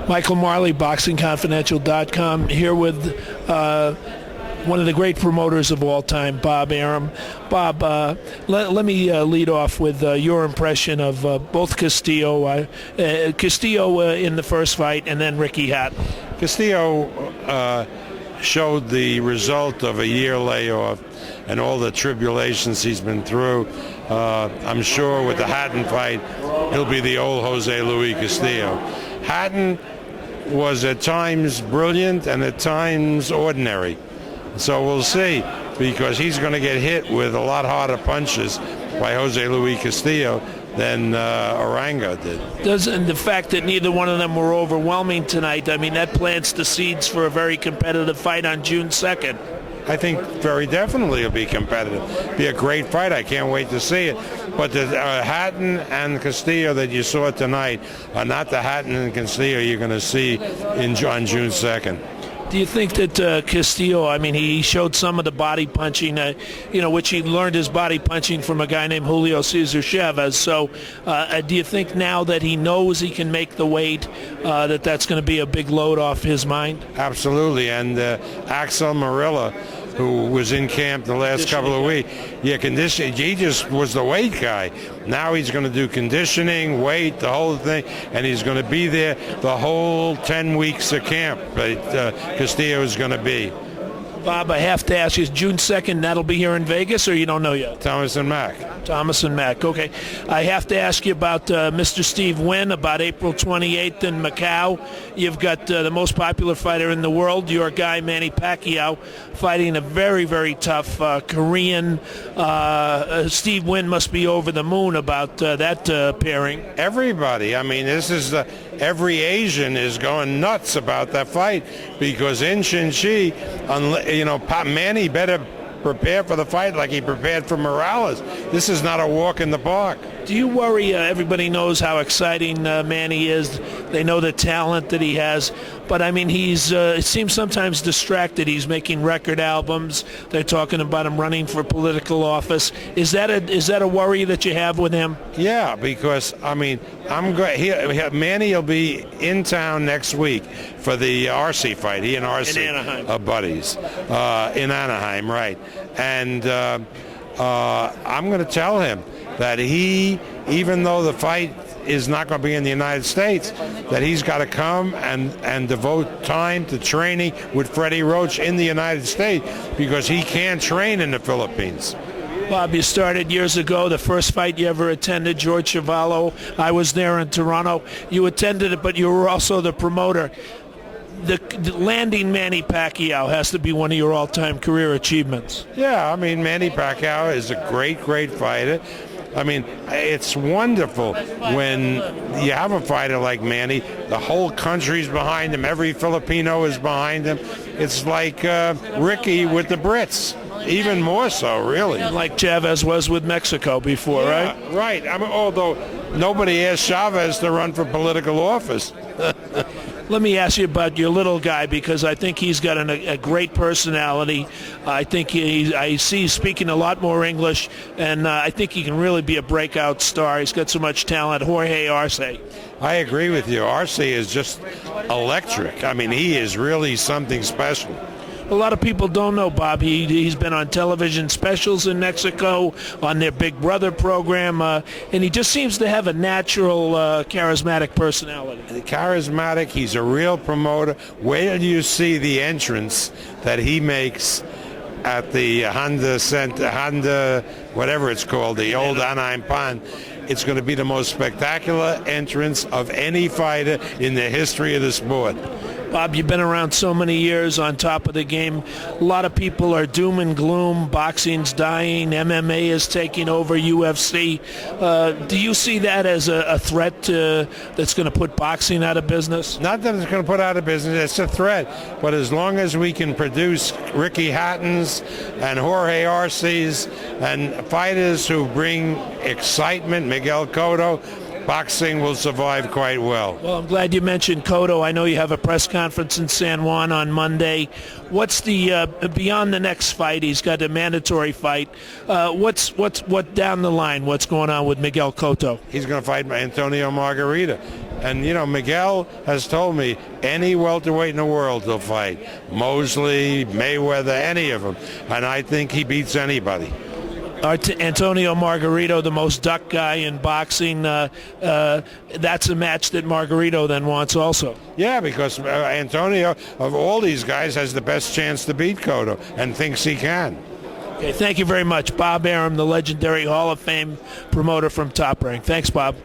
Michael Marley, BoxingConfidential.com, here with one of the great promoters of all time, Bob Arum. Bob, let me lead off with your impression of both Castillo in the first fight and then Ricky Hatton. Castillo showed the result of a year layoff and all the tribulations he's been through. I'm sure with the Hatton fight, he'll be the old Jose Luis Castillo. Hatton was at times brilliant and at times ordinary. So we'll see, because he's going to get hit with a lot harder punches by Jose Luis Castillo than Arango did. Doesn't the fact that neither one of them were overwhelming tonight, I mean, that plants the seeds for a very competitive fight on June 2nd? I think very definitely it'll be competitive. Be a great fight. I can't wait to see it. But the Hatton and Castillo that you saw tonight are not the Hatton and Castillo you're going to see on June 2nd. Do you think that Castillo, I mean, he showed some of the body punching, which he learned his body punching from a guy named Julio Cesar Chavez. So do you think now that he knows he can make the weight, that's going to be a big load off his mind? Absolutely. And Axel Marilla, who was in camp the last couple of weeks, he just was the weight guy. Now he's going to do conditioning, weight, the whole thing, and he's going to be there the whole 10 weeks of camp. Castillo is going to be. Bob, I have to ask you, June 2nd, that'll be here in Vegas, or you don't know yet? Thomas and Mack. Thomas and Mack, okay. I have to ask you about Mr. Steve Wynn, about April 28th in Macau. You've got the most popular fighter in the world, your guy Manny Pacquiao, fighting a very, very tough Korean. Steve Wynn must be over the moon about that pairing. Everybody. I mean, every Asian is going nuts about that fight, because in Shinchi, Manny better prepare for the fight like he prepared for Morales. This is not a walk in the park. Do you worry? Everybody knows how exciting Manny is. They know the talent that he has. But, I mean, it seems sometimes distracted. He's making record albums. They're talking about him running for political office. Is that a worry that you have with him? Yeah, because, I mean, Manny will be in town next week for the RC fight. He and RC are buddies. In Anaheim, right. And I'm going to tell him that even though the fight is not going to be in the United States, that he's got to come and devote time to training with Freddie Roach in the United States, because he can't train in the Philippines. Bob, you started years ago, the first fight you ever attended, George Chuvalo. I was there in Toronto. You attended it, but you were also the promoter. The landing Manny Pacquiao has to be one of your all-time career achievements. Yeah, I mean, Manny Pacquiao is a great, great fighter. I mean, it's wonderful when you have a fighter like Manny. The whole country's behind him. Every Filipino is behind him. It's like Ricky with the Brits. Even more so, really. Like Chavez was with Mexico before, yeah, right? Right. I mean, although nobody asked Chavez to run for political office. Let me ask you about your little guy, because I think he's got a great personality. I think I see he's speaking a lot more English, and I think he can really be a breakout star. He's got so much talent. Jorge Arce. I agree with you. Arce is just electric. I mean, he is really something special. A lot of people don't know, Bob. He's been on television specials in Mexico, on their Big Brother program, and he just seems to have a natural, charismatic personality. Charismatic. He's a real promoter. Where do you see the entrance that he makes at the Honda, whatever it's called, the old Anaheim Pond? It's going to be the most spectacular entrance of any fighter in the history of the sport. Bob, you've been around so many years, on top of the game. A lot of people are doom and gloom. Boxing's dying. MMA is taking over UFC. Do you see that as a threat that's going to put boxing out of business? Not that it's going to put out of business. It's a threat. But as long as we can produce Ricky Hattons and Jorge Arces and fighters who bring excitement, Miguel Cotto, boxing will survive quite well. Well, I'm glad you mentioned Cotto. I know you have a press conference in San Juan on Monday. What's the beyond the next fight? He's got a mandatory fight. What's down the line? What's going on with Miguel Cotto? He's going to fight Antonio Margarita. And, you know, Miguel has told me any welterweight in the world he'll fight. Mosley, Mayweather, any of them. And I think he beats anybody. Antonio Margarito, the most duck guy in boxing, that's a match that Margarito then wants also. Yeah, because Antonio, of all these guys, has the best chance to beat Cotto and thinks he can. Okay, thank you very much. Bob Arum, the legendary Hall of Fame promoter from Top Rank. Thanks, Bob.